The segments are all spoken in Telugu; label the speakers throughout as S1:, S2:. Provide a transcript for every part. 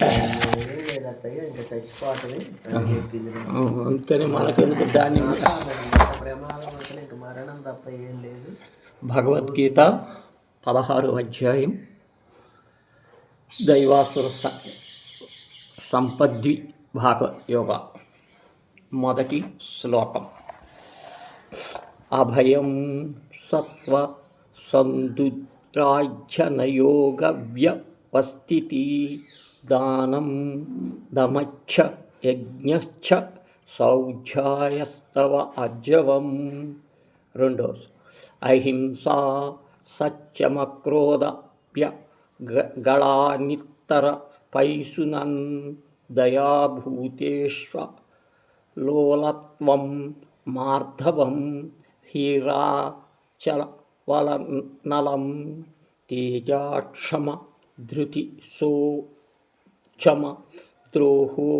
S1: లేదత్తయ్య ఇంకా చచ్చిపోతుంది
S2: అందుకని మనకెందుకు దాన్ని
S1: ప్రమాదం అంటే ఇంక మరణం తప్ప ఏం లేదు.
S2: భగవద్గీత 16వ అధ్యాయం దైవాసుర సంపద్వి భాగ యోగ. మొదటి శ్లోకం. అభయం సత్వ సందురాజ్యనయోగ వ్యవస్థితి దానం దమచ్చ యజ్ఞశ్చ శౌచాయస్తవ అర్జవం. రెండో అహింసా సత్యమక్రోధప్య గళానిత్తర పైసునన్ దయాభూతేష్వ లోలత్వం మార్ధవం హీరాచలవలనలం తేజాక్షమ ధృతి శోచమ ద్రోహో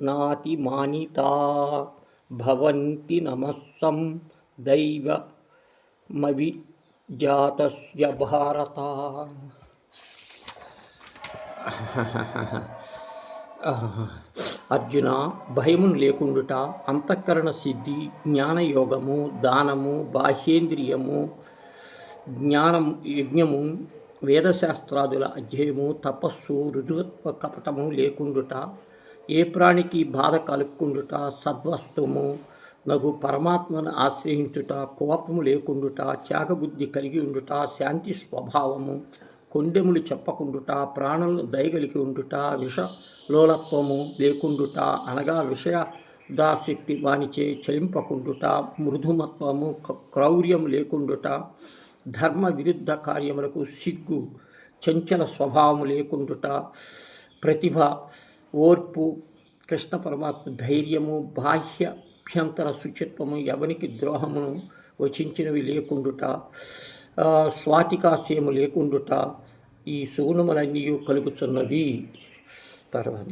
S2: నాతిమానితా భవంతి నమస్సం దైవమవిజాతస్య భారత. అర్జున, భయమును లేకుండుట, అంతఃకరణ సిద్ధి, జ్ఞానయోగము, దానము, బాహ్యేంద్రియము, జ్ఞానం, యజ్ఞము, వేదశాస్త్రాదుల అధ్యయము, తపస్సు, రుజువత్వ కపటము లేకుండుట, ఏ ప్రాణికి బాధ కలుక్కుండుట, సద్వస్తుము నగు పరమాత్మను ఆశ్రయించుట, కోపము లేకుండుట, త్యాగబుద్ధి కలిగి ఉండుట, శాంతి స్వభావము, కొండెములు చెప్పకుండుట, ప్రాణులను దయగలిగి ఉండుట, విషలోలత్వము లేకుండుట అనగా విషయదాశక్తి వానిచే చలింపకుండుట, మృదుమత్వము క్రౌర్యము లేకుండుట, ధర్మ విరుద్ధ కార్యములకు సిగ్గు చంచల స్వభావము లేకుండుట, ప్రతిభ, ఓర్పు, కృష్ణ పరమాత్మ ధైర్యము, బాహ్యాభ్యంతర శుచిత్వము, ఎవనికి ద్రోహమును వచించినవి లేకుండుట, స్వాతికాశయము లేకుండుట, ఈ సుగుణములన్నీ కలుగుతున్నవి. తర్వాత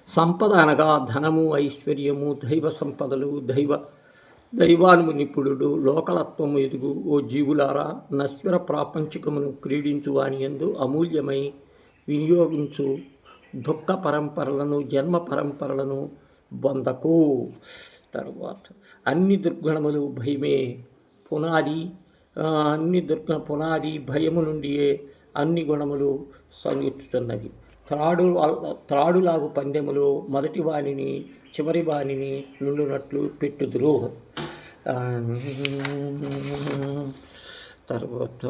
S2: సంపద అనగా ధనము, ఐశ్వర్యము, దైవ సంపదలు, దైవానుము నిపుణుడు, లోకలత్వము ఎదుగు. ఓ జీవులారా, నశ్వర ప్రాపంచికమును క్రీడించు వాని యందు అమూల్యమై వినియోగించు దుఃఖ పరంపరలను, జన్మ పరంపరలను బొందకు. తరువాత అన్ని దుర్గుణములు భయమే పునాది. పునాది భయము నుండియే అన్ని గుణములు సంయుతున్నవి. త్రాడులాగు పందెములు మొదటి వాణిని చివరి వాణిని నుండునట్లు పెట్టుదురు. తర్వాత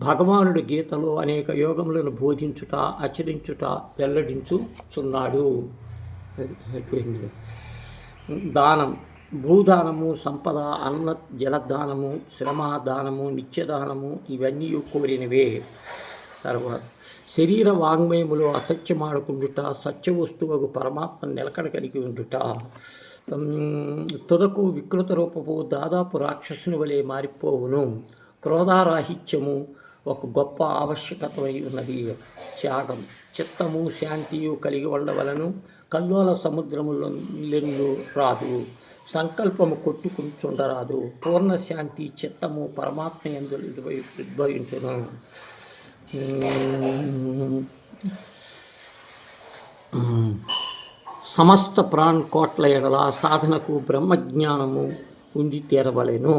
S2: భగవానుడు గీతలో అనేక యోగములను బోధించుట, ఆచరించుట వెల్లడించుచున్నాడు. దానం, భూదానము, సంపద, అన్న జలదానము, శ్రమదానము, నిత్యదానము ఇవన్నీ కోరినవే. తర్వాత శరీర వాంగ్మయములు అసత్యమాడకుండుట, సత్యవస్తువుకు పరమాత్మ నిలకడ కలిగి ఉండుట, తుదకు వికృత రూపము దాదాపు రాక్షసుని వలె మారిపోవును. క్రోధారాహిత్యము ఒక గొప్ప ఆవశ్యకతమై ఉన్నది. త్యాగం, చిత్తము, శాంతియు కలిగి ఉండవలను. కల్లోల సముద్రములెన్ను రాదు, సంకల్పము కొట్టుకుంటుండరాదు. పూర్ణ శాంతి చిత్తము పరమాత్మ యందు ఉద్భవించును. సమస్త ప్రాణకోట్ల ఎడల సాధనకు బ్రహ్మజ్ఞానము ఉండి తీరవలెను.